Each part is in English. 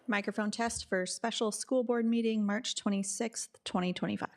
Microphone test for special school board meeting, March 26th, 2025.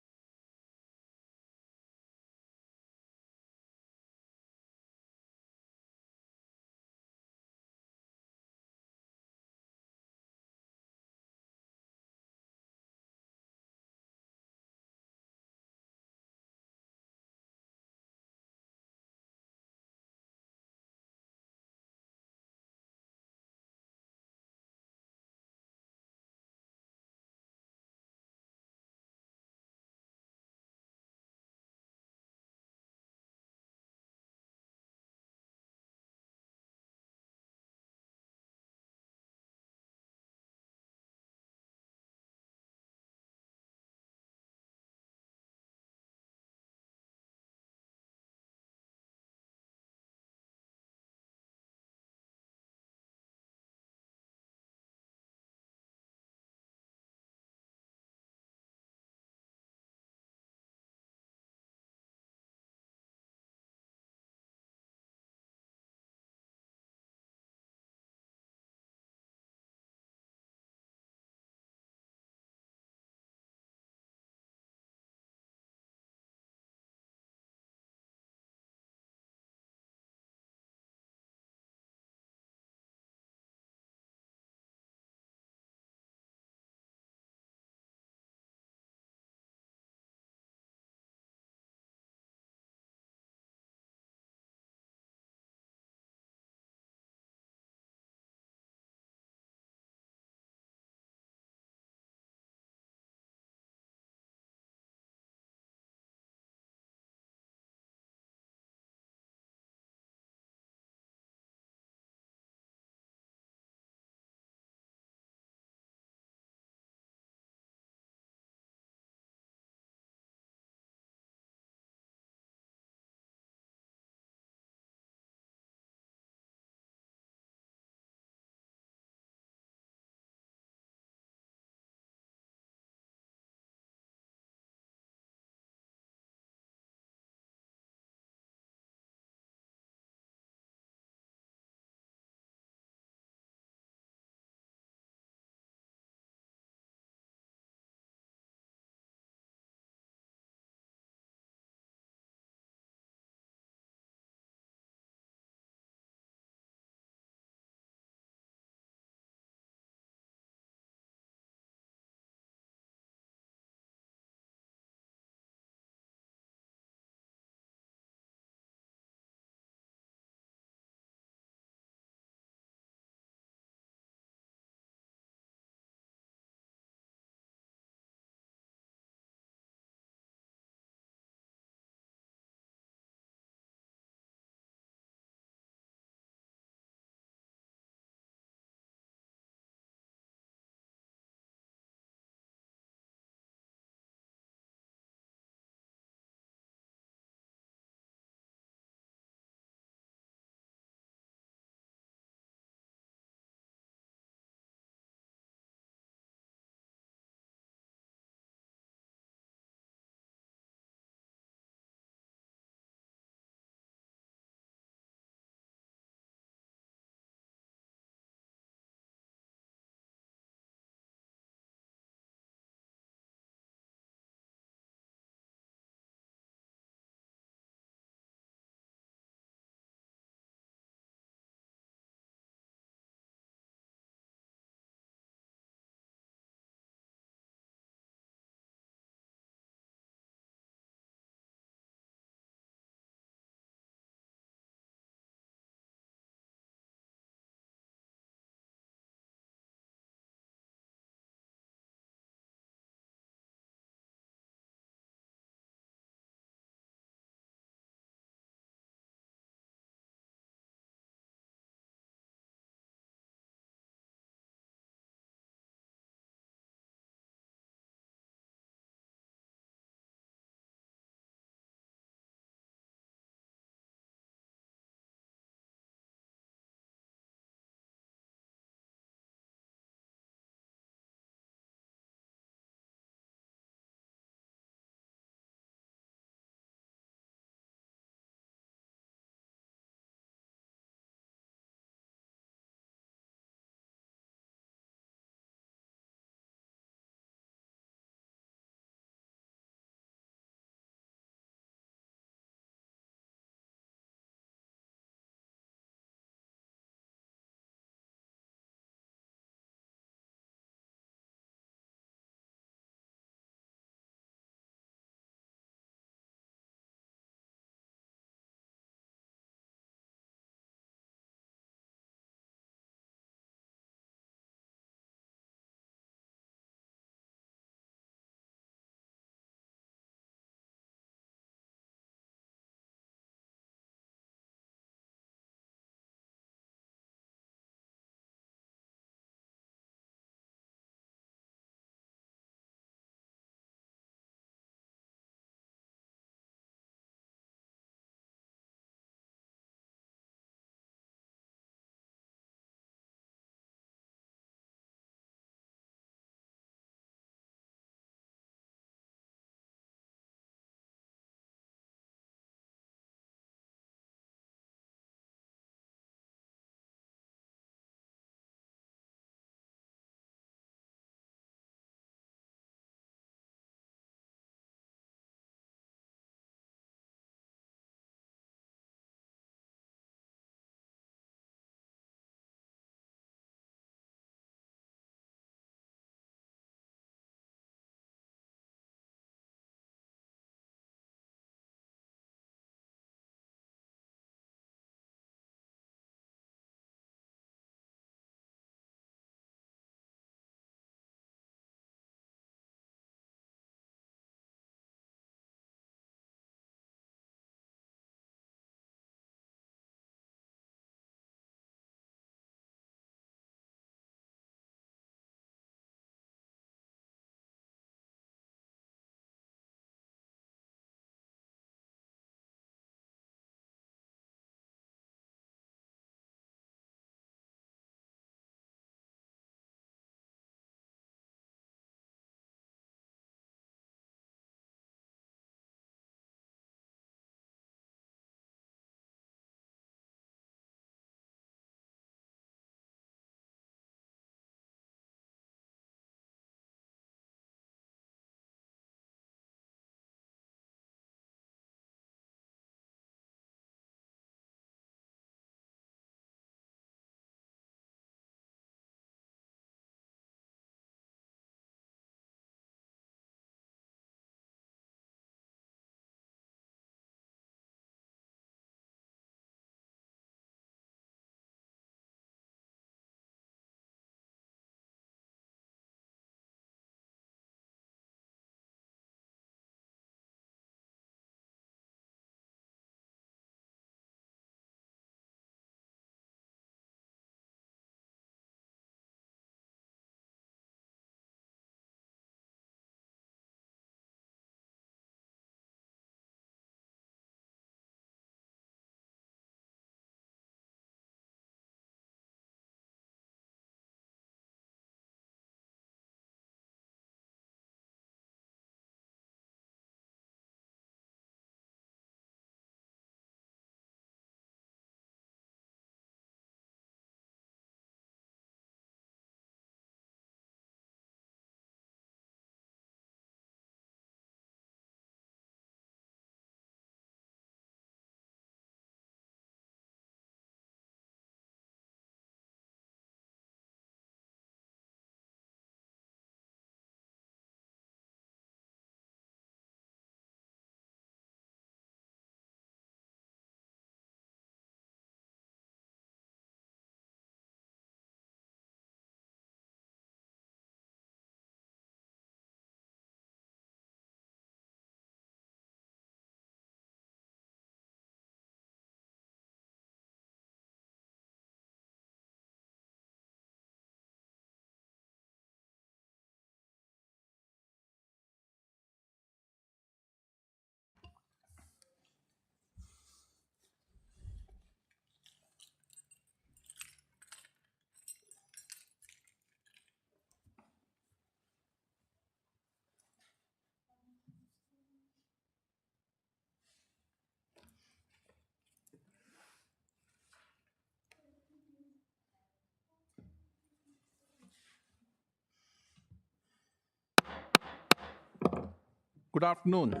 Good afternoon.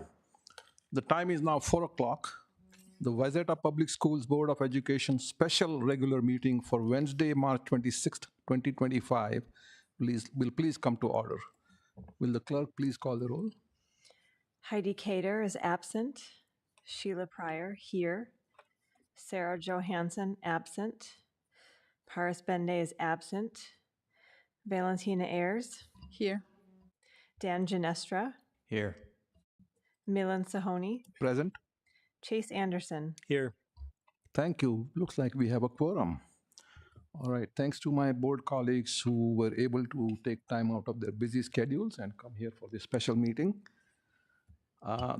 The time is now 4 o'clock. The Wayzata Public Schools Board of Education special regular meeting for Wednesday, March 26th, 2025 will please come to order. Will the clerk please call the roll? Heidi Cater is absent. Sheila Pryor, here. Sarah Johansson, absent. Paris Bende is absent. Valentina Ayers. Here. Dan Ginestra. Here. Milan Sahoni. Present. Chase Anderson. Here. Thank you. Looks like we have a quorum. All right. Thanks to my board colleagues who were able to take time out of their busy schedules and come here for this special meeting.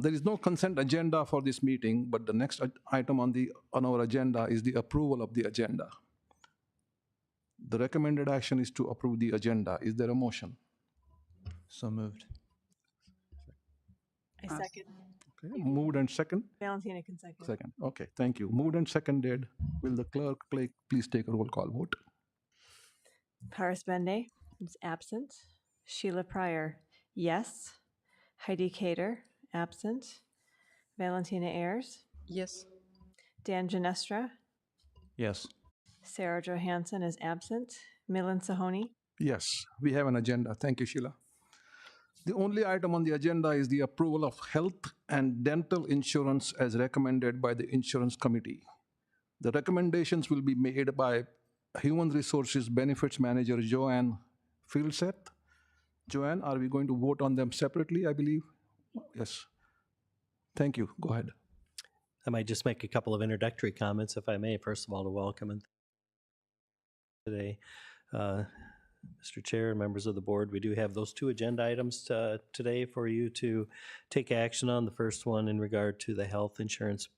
There is no consent agenda for this meeting, but the next item on our agenda is the approval of the agenda. The recommended action is to approve the agenda. Is there a motion? So moved. I second. Okay. Moved and second? Valentina can second. Second. Okay, thank you. Moved and seconded. Will the clerk please take a roll call vote? Paris Bende is absent. Sheila Pryor, yes. Heidi Cater, absent. Valentina Ayers. Yes. Dan Ginestra. Yes. Sarah Johansson is absent. Milan Sahoni. Yes, we have an agenda. Thank you, Sheila. The only item on the agenda is the approval of health and dental insurance as recommended by the Insurance Committee. The recommendations will be made by Human Resources Benefits Manager Joanne Fieldset. Joanne, are we going to vote on them separately, I believe? Yes. Thank you. Go ahead. I might just make a couple of introductory comments, if I may. First of all, to welcome and today, Mr. Chair and members of the board, we do have those two agenda items today for you to take action on. The first one in regard to the health insurance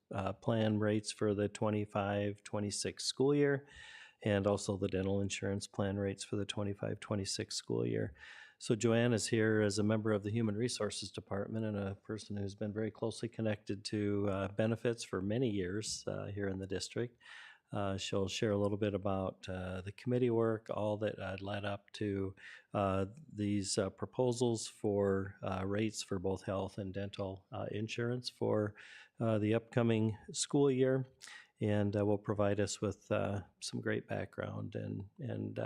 plan rates for the 25-26 school year, and also the dental insurance plan rates for the 25-26 school year. So Joanne is here as a member of the Human Resources Department and a person who's been very closely connected to benefits for many years here in the district. She'll share a little bit about the committee work, all that led up to these proposals for rates for both health and dental insurance for the upcoming school year, and will provide us with some great background and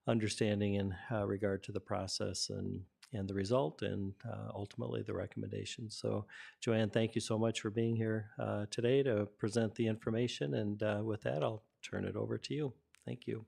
understanding in regard to the process and the result and ultimately the recommendations. So Joanne, thank you so much for being here today to present the information. And with that, I'll turn it over to you. Thank you.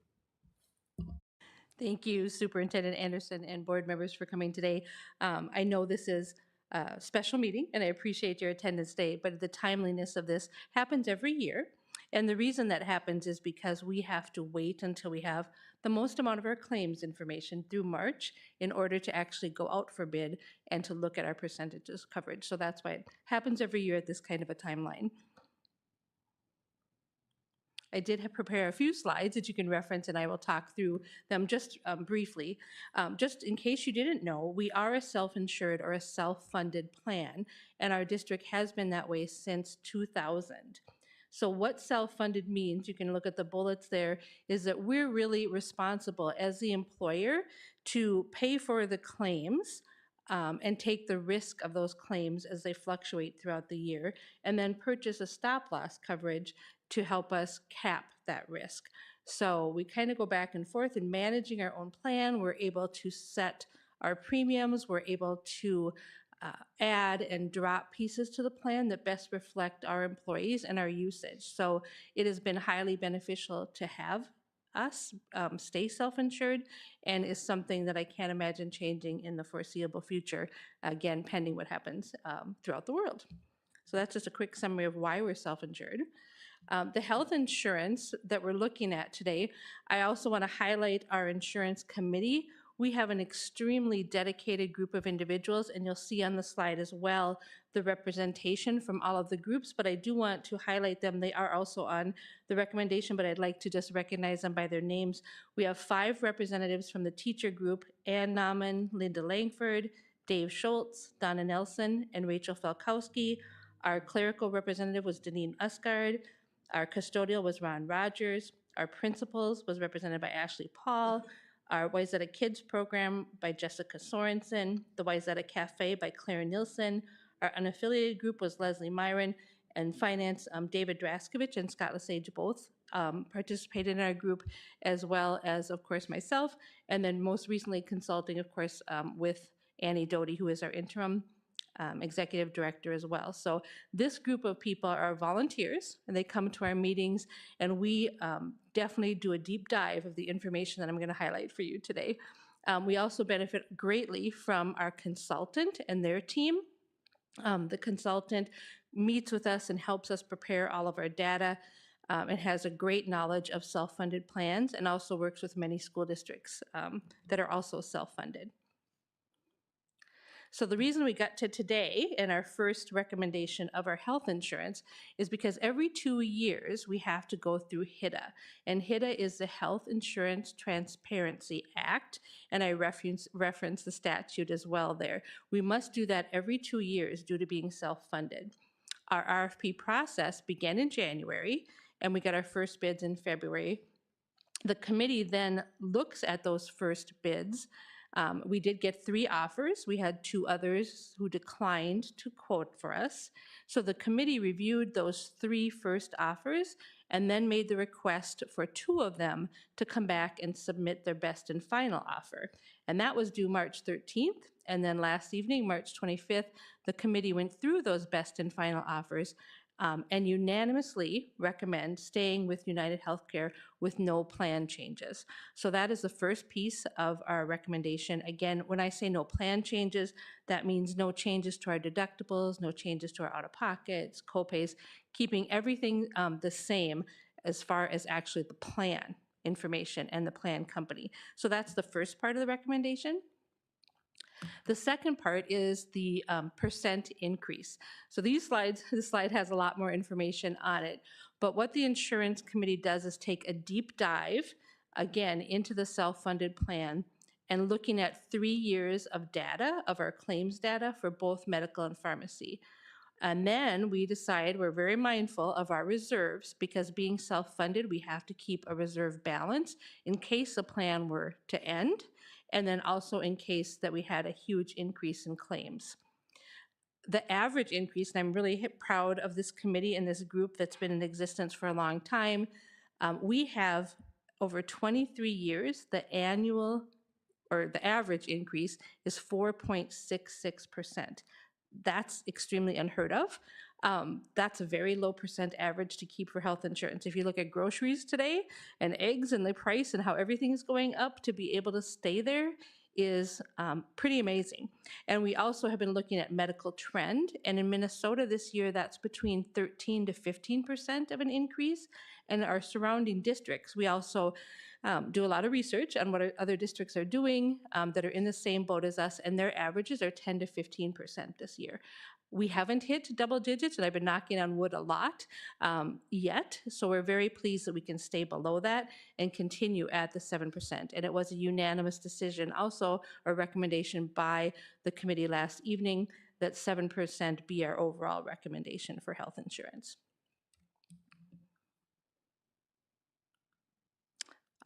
Thank you, Superintendent Anderson and board members for coming today. I know this is a special meeting and I appreciate your attendance today, but the timeliness of this happens every year. And the reason that happens is because we have to wait until we have the most amount of our claims information through March in order to actually go out for bid and to look at our percentages coverage. So that's why it happens every year at this kind of a timeline. I did prepare a few slides that you can reference, and I will talk through them just briefly. Just in case you didn't know, we are a self-insured or a self-funded plan, and our district has been that way since 2000. So what self-funded means, you can look at the bullets there, is that we're really responsible as the employer to pay for the claims and take the risk of those claims as they fluctuate throughout the year, and then purchase a stop-loss coverage to help us cap that risk. So we kind of go back and forth in managing our own plan. We're able to set our premiums. We're able to add and drop pieces to the plan that best reflect our employees and our usage. So it has been highly beneficial to have us stay self-insured, and is something that I can't imagine changing in the foreseeable future, again, pending what happens throughout the world. So that's just a quick summary of why we're self-insured. The health insurance that we're looking at today, I also want to highlight our insurance committee. We have an extremely dedicated group of individuals, and you'll see on the slide as well the representation from all of the groups, but I do want to highlight them. They are also on the recommendation, but I'd like to just recognize them by their names. We have 5 representatives from the teacher group: Ann Nauman, Linda Langford, Dave Schultz, Donna Nelson, and Rachel Falkowski. Our clerical representative was Deneen Usgard. Our custodial was Ron Rogers. Our principals was represented by Ashley Paul. our Wayzata Kids program by Jessica Sorensen, the Wayzata Cafe by Claire Nielsen. Our unaffiliated group was Leslie Myron, and finance, David Draskovich and Scott Lesage both participated in our group, as well as, of course, myself, and then most recently consulting, of course, with Annie Doty, who is our interim executive director as well. So this group of people are volunteers, and they come to our meetings, and we definitely do a deep dive of the information that I'm going to highlight for you today. We also benefit greatly from our consultant and their team. The consultant meets with us and helps us prepare all of our data. It has a great knowledge of self-funded plans and also works with many school districts that are also self-funded. So the reason we got to today and our first recommendation of our health insurance is because every 2 years we have to go through HIDA. And HIDA is the Health Insurance Transparency Act, and I reference the statute as well there. We must do that every 2 years due to being self-funded. Our RFP process began in January, and we got our first bids in February. The committee then looks at those first bids. We did get 3 offers. We had 2 others who declined to quote for us. So the committee reviewed those 3 first offers and then made the request for 2 of them to come back and submit their best and final offer. And that was due March 13th. And then last evening, March 25th, the committee went through those best and final offers and unanimously recommend staying with United Healthcare with no plan changes. So that is the first piece of our recommendation. Again, when I say no plan changes, that means no changes to our deductibles, no changes to our out-of-pockets, copays, keeping everything the same as far as actually the plan information and the plan company. So that's the first part of the recommendation. The second part is the percent increase. So this slide has a lot more information on it, but what the insurance committee does is take a deep dive, again, into the self-funded plan and looking at 3 years of data, of our claims data for both medical and pharmacy. And then we decide, we're very mindful of our reserves because being self-funded, we have to keep a reserve balance in case a plan were to end, and then also in case that we had a huge increase in claims. The average increase, and I'm really proud of this committee and this group that's been in existence for a long time, we have over 23 years, the annual or the average increase is 4.66%. That's extremely unheard of. That's a very low percent average to keep for health insurance. If you look at groceries today and eggs and the price and how everything is going up, to be able to stay there is pretty amazing. And we also have been looking at medical trend, and in Minnesota this year, that's between 13 to 15% of an increase. And our surrounding districts, we also do a lot of research on what other districts are doing that are in the same boat as us, and their averages are 10 to 15% this year. We haven't hit double digits, and I've been knocking on wood a lot yet, so we're very pleased that we can stay below that and continue at the 7%. And it was a unanimous decision, also a recommendation by the committee last evening, that 7% be our overall recommendation for health insurance.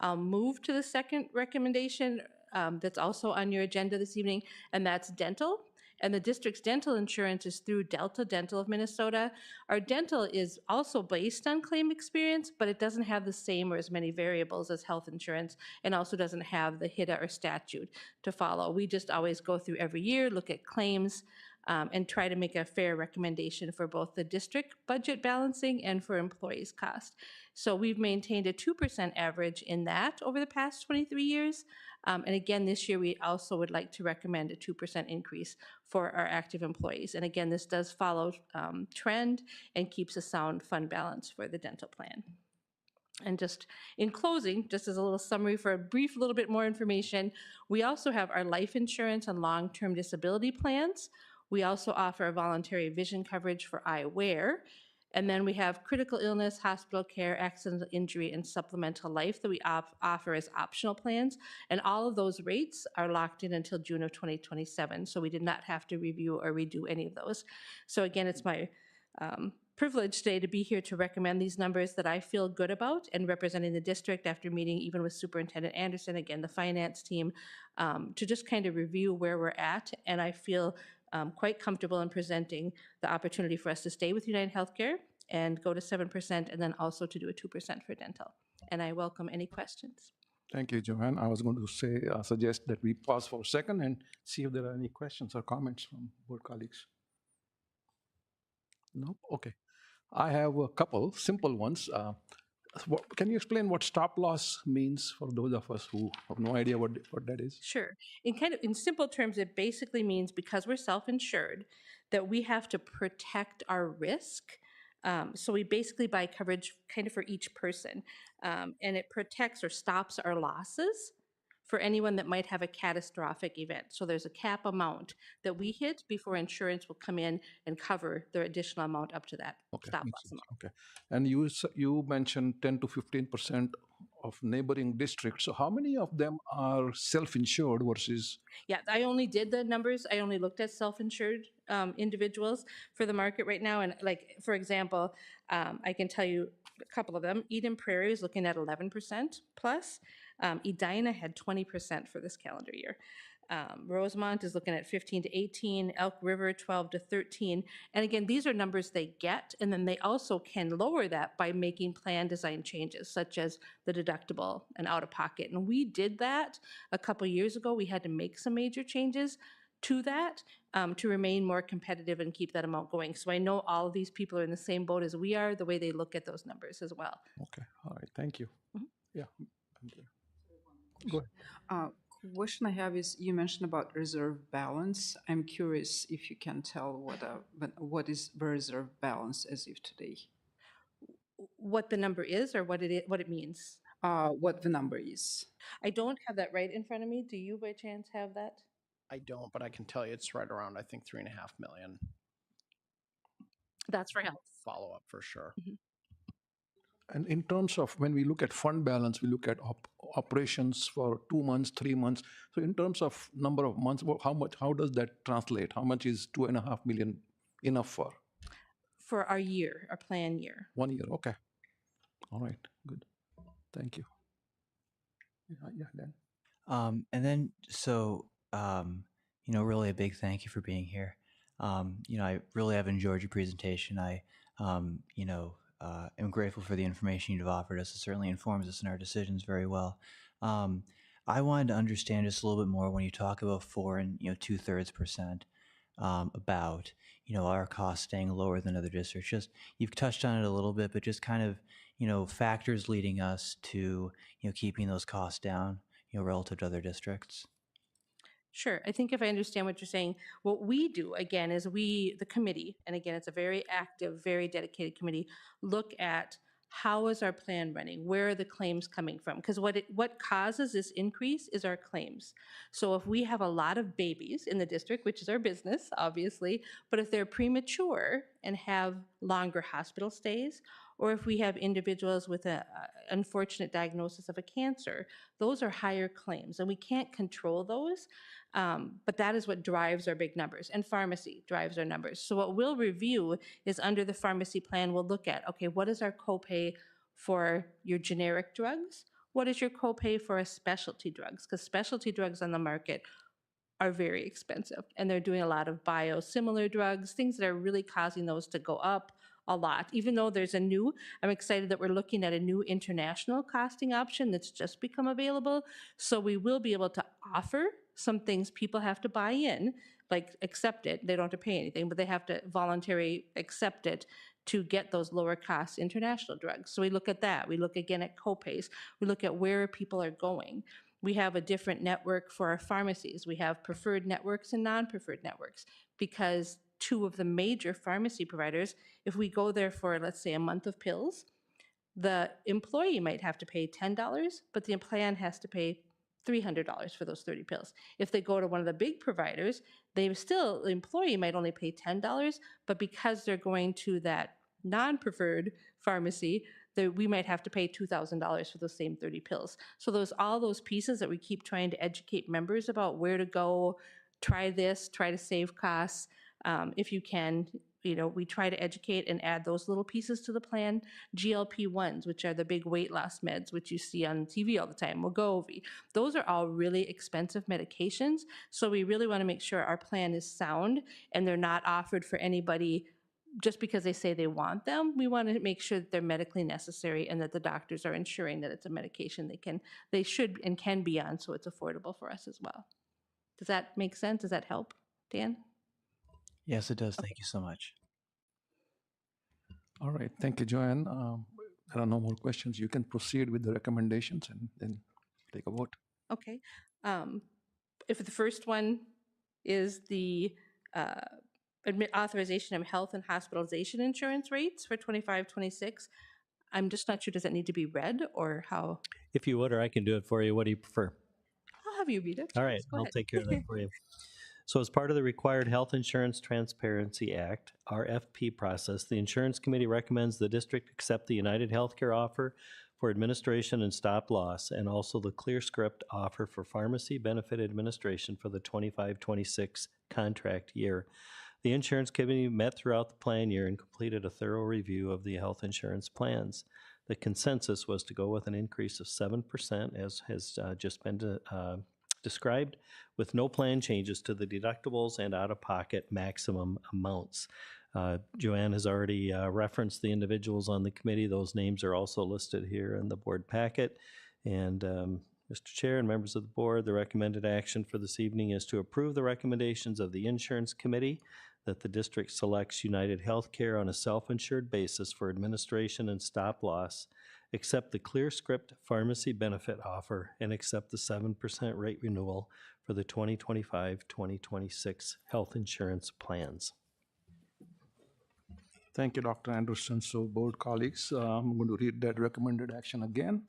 I'll move to the second recommendation that's also on your agenda this evening, and that's dental. And the district's dental insurance is through Delta Dental of Minnesota. Our dental is also based on claim experience, but it doesn't have the same or as many variables as health insurance, and also doesn't have the HIDA or statute to follow. We just always go through every year, look at claims, and try to make a fair recommendation for both the district budget balancing and for employees' cost. So we've maintained a 2% average in that over the past 23 years. And again, this year we also would like to recommend a 2% increase for our active employees. And again, this does follow trend and keeps a sound fund balance for the dental plan. And just in closing, just as a little summary for a brief little bit more information, we also have our life insurance and long-term disability plans. We also offer a voluntary vision coverage for eyewear. And then we have critical illness, hospital care, accidental injury, and supplemental life that we offer as optional plans. And all of those rates are locked in until June of 2027. So we did not have to review or redo any of those. So again, it's my privileged today to be here to recommend these numbers that I feel good about and representing the district after meeting even with Superintendent Anderson, again, the finance team, to just kind of review where we're at. And I feel quite comfortable in presenting the opportunity for us to stay with United Healthcare and go to 7%, and then also to do a 2% for dental. And I welcome any questions. Thank you, Joanne. I was going to say, suggest that we pause for a second and see if there are any questions or comments from board colleagues. No? Okay. I have a couple simple ones. Can you explain what stop loss means for those of us who have no idea what that is? Sure. In simple terms, it basically means because we're self-insured that we have to protect our risk. So we basically buy coverage kind of for each person, and it protects or stops our losses for anyone that might have a catastrophic event. So there's a cap amount that we hit before insurance will come in and cover the additional amount up to that stop makes loss sense. amount. Okay. And you mentioned 10 to 15% of neighboring districts. So how many of them are self-insured versus? Yeah, I only did the numbers. I only looked at self-insured individuals for the market right now. And like, for example, I can tell you a couple of them. Eden Prairie is looking at 11% plus. Edina had 20% for this calendar year. Rosemont is looking at 15 to 18, Elk River 12 to 13. And again, these are numbers they get, and then they also can lower that by making plan design changes, such as the deductible and out-of-pocket. And we did that a couple years ago. We had to make some major changes to that to remain more competitive and keep that amount going. So I know all of these people are in the same boat as we are, the way they look at those numbers as well. Okay, all right, thank you. Mhm. Yeah. Go ahead. Question I have is, you mentioned about reserve balance. I'm curious if you can tell what is the reserve balance as of today? What the number is or what it means? What the number is? I don't have that right in front of me. Do you by chance have that? I don't, but I can tell you it's right around, I think, 3.5 million. That's for health. Follow up for sure. And in terms of when we look at fund balance, we look at operations for 2 months, 3 months. So in terms of number of months, how does that translate? How much is 2.5 million enough for? For our year, our plan year. 1 year, okay. All right, good. Thank you. Yeah, Dan. And then, really a big thank you for being here. I really have enjoyed your presentation. I, am grateful for the information you've offered us. It certainly informs us in our decisions very well. I wanted to understand just a little bit more when you talk about 4 and 2/3%, about, our costs staying lower than other districts. Just, you've touched on it a little bit, but just kind of, factors leading us to, keeping those costs down, relative to other districts. Sure. I think if I understand what you're saying, what we do, again, is the committee, and again, it's a very active, very dedicated committee, look at how is our plan running? Where are the claims coming from? Because what causes this increase is our claims. So if we have a lot of babies in the district, which is our business, obviously, but if they're premature and have longer hospital stays, or if we have individuals with an unfortunate diagnosis of a cancer, those are higher claims, and we can't control those. But that is what drives our big numbers, and pharmacy drives our numbers. So what we'll review is under the pharmacy plan, we'll look at, okay, what is our copay for your generic drugs? What is your copay for a specialty drugs? Because specialty drugs on the market are very expensive, and they're doing a lot of biosimilar drugs, things that are really causing those to go up a lot. Even though I'm excited that we're looking at a new international costing option that's just become available. So we will be able to offer some things people have to buy in, like accept it. They don't have to pay anything, but they have to voluntarily accept it to get those lower cost international drugs. So we look at that. We look again at copays. We look at where people are going. We have a different network for our pharmacies. We have preferred networks and non-preferred networks, because 2 of the major pharmacy providers, if we go there for, let's say, a month of pills, the employee might have to pay $10, but the plan has to pay $300 for those 30 pills. If they go to one of the big providers, the employee might only pay $10, but because they're going to that non-preferred pharmacy, we might have to pay $2,000 for those same 30 pills. So all those pieces that we keep trying to educate members about where to go, try this, try to save costs if you can. we try to educate and add those little pieces to the plan. GLP-1s, which are the big weight loss meds, which you see on TV all the time, Wegovy. Those are all really expensive medications. So we really want to make sure our plan is sound and they're not offered for anybody just because they say they want them. We want to make sure that they're medically necessary and that the doctors are ensuring that it's a medication they should and can be on, so it's affordable for us as well. Does that make sense? Does that help, Dan? Yes, it does. Thank you so much. All right, thank you, Joanne. There are no more questions. You can proceed with the recommendations and then take a vote. Okay. If the first one is the authorization of health and hospitalization insurance rates for 25-26, I'm just not sure, does that need to be read or how? If you would, or I can do it for you. What do you prefer? I'll have you read it. All right, Go I'll ahead. take care of that for you. So as part of the required Health Insurance Transparency Act, RFP process, the Insurance Committee recommends the district accept the United Healthcare offer for administration and stop loss, and also the ClearScript offer for pharmacy benefit administration for the 25-26 contract year. The Insurance Committee met throughout the plan year and completed a thorough review of the health insurance plans. The consensus was to go with an increase of 7%, as has just been described, with no plan changes to the deductibles and out-of-pocket maximum amounts. Joanne has already referenced the individuals on the committee. Those names are also listed here in the board packet. And Mr. Chair and members of the board, the recommended action for this evening is to approve the recommendations of the Insurance Committee that the district selects United Healthcare on a self-insured basis for administration and stop loss, accept the ClearScript pharmacy benefit offer, and accept the 7% rate renewal for the 2025-2026 health insurance plans. Thank you, Dr. Anderson. So, board colleagues, I'm going to read that recommended action again.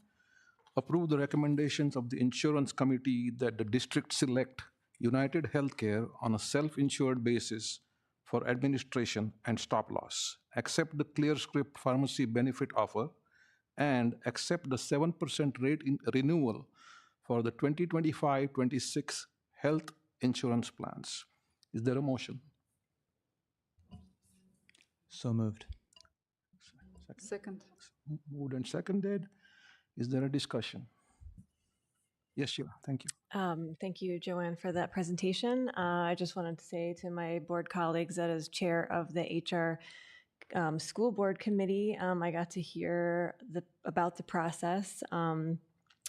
Approve the recommendations of the Insurance Committee that the district select United Healthcare on a self-insured basis for administration and stop loss, accept the ClearScript pharmacy benefit offer, and accept the 7% rate renewal for the 2025-26 health insurance plans. Is there a motion? So moved. Second. Moved and seconded. Is there a discussion? Yes, Sheila, thank you. Thank you, Joanne, for that presentation. I just wanted to say to my board colleagues that as chair of the HR school board committee, I got to hear about the process.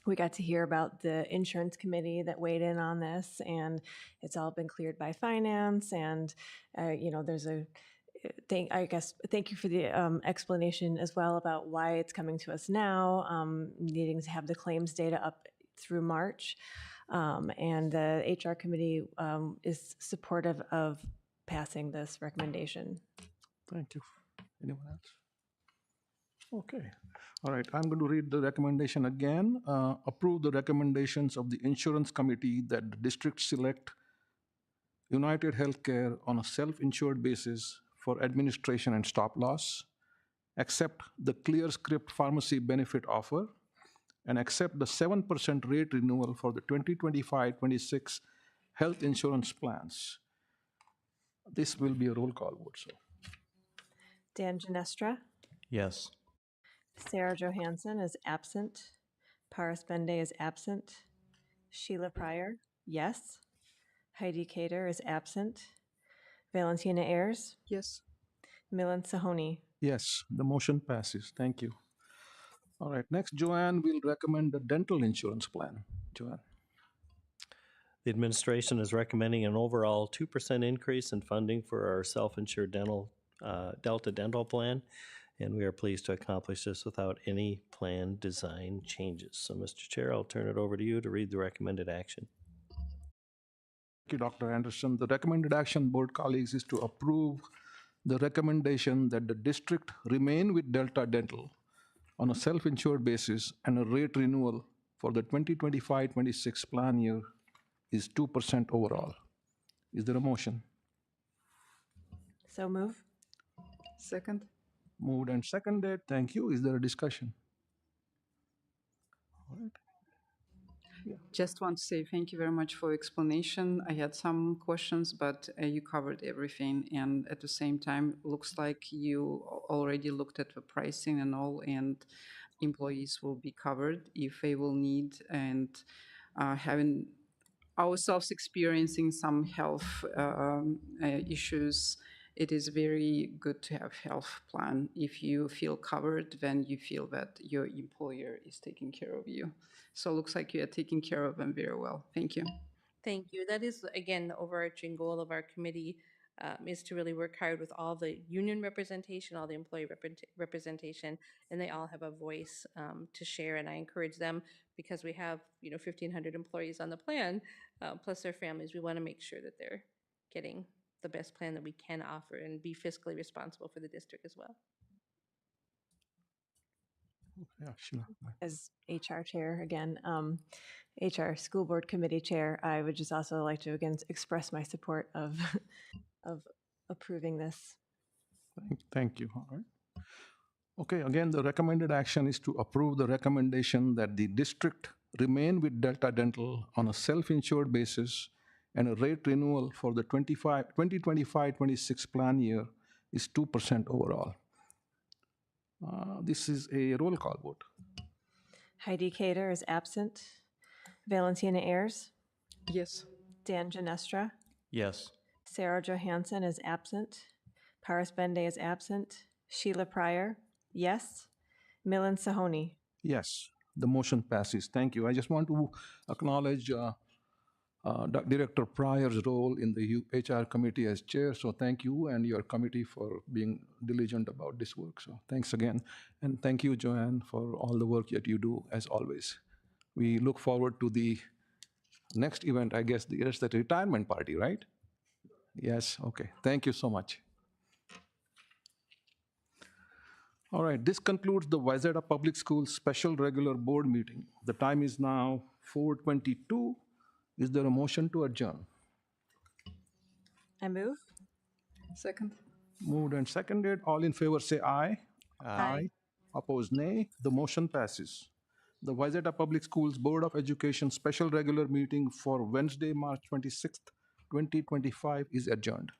We got to hear about the insurance committee that weighed in on this, and it's all been cleared by finance. And there's a thank you for the explanation as well about why it's coming to us now, needing to have the claims data up through March. And the HR committee is supportive of passing this recommendation. Thank you. Anyone else? Okay. All right. I'm going to read the recommendation again. Approve the recommendations of the Insurance Committee that the district select United Healthcare on a self-insured basis for administration and stop loss, accept the ClearScript pharmacy benefit offer, and accept the 7% rate renewal for the 2025-26 health insurance plans. This will be a roll call vote. So, Dan Ginestra, Yes. Sarah Johansson is absent. Paris Bende is absent. Sheila Pryor, yes. Heidi Cater is absent. Valentina Ayers, Yes. Milan Sahoni. yes, the motion passes. Thank you. All right. Next, Joanne will recommend the dental insurance plan. Joanne. The administration is recommending an overall 2% increase in funding for our self-insured Delta Dental plan, and we are pleased to accomplish this without any plan design changes. So, Mr. Chair, I'll turn it over to you to read the recommended action. Thank you, Dr. Anderson. The recommended action, board colleagues, is to approve the recommendation that the district remain with Delta Dental on a self-insured basis, and a rate renewal for the 2025-26 plan year is 2% overall. Is there a motion? So move. Second. Moved and seconded. Thank you. Is there a discussion? All right. Just want to say thank you very much for explanation. I had some questions, but you covered everything. And at the same time, looks like you already looked at the pricing and all, and employees will be covered if they will need. And having ourselves experiencing some health issues, it is very good to have health plan. If you feel covered, then you feel that your employer is taking care of you. So it looks like you are taking care of them very well. Thank you. Thank you. That is, again, the overarching goal of our committee is to really work hard with all the union representation, all the employee representation, and they all have a voice to share. And I encourage them, because we have 1,500 employees on the plan, plus their families. We want to make sure that they're getting the best plan that we can offer and be fiscally responsible for the district as well. Yeah, Sheila. As HR chair again, HR school board committee chair, I would just also like to again express my support of of approving this. Thank you. All right. Okay, again, the recommended action is to approve the recommendation that the district remain with Delta Dental on a self-insured basis, and a rate renewal for the 2025-26 plan year is 2% overall. This is a roll call vote. Heidi Cater is absent. Valentina Ayers, Yes. Dan Ginestra, Yes. Sarah Johansson is absent. Paris Bende is absent. Sheila Pryor, yes. Milan Sahoni. Yes, the motion passes. Thank you. I just want to acknowledge Director Pryor's role in the HR committee as chair. So thank you and your committee for being diligent about this work. So thanks again. And thank you, Joanne, for all the work that you do as always. We look forward to the next event, I guess. It's the retirement party, right? Yes, okay. Thank you so much. All right, this concludes the Wayzata Public Schools special regular board meeting. The time is now 4:22. Is there a motion to adjourn? I move. Second. Moved and seconded. All in favor say aye. Aye. Opposed, nay. The motion passes. The Wayzata Public Schools Board of Education special regular meeting for Wednesday, March 26th, 2025 is adjourned.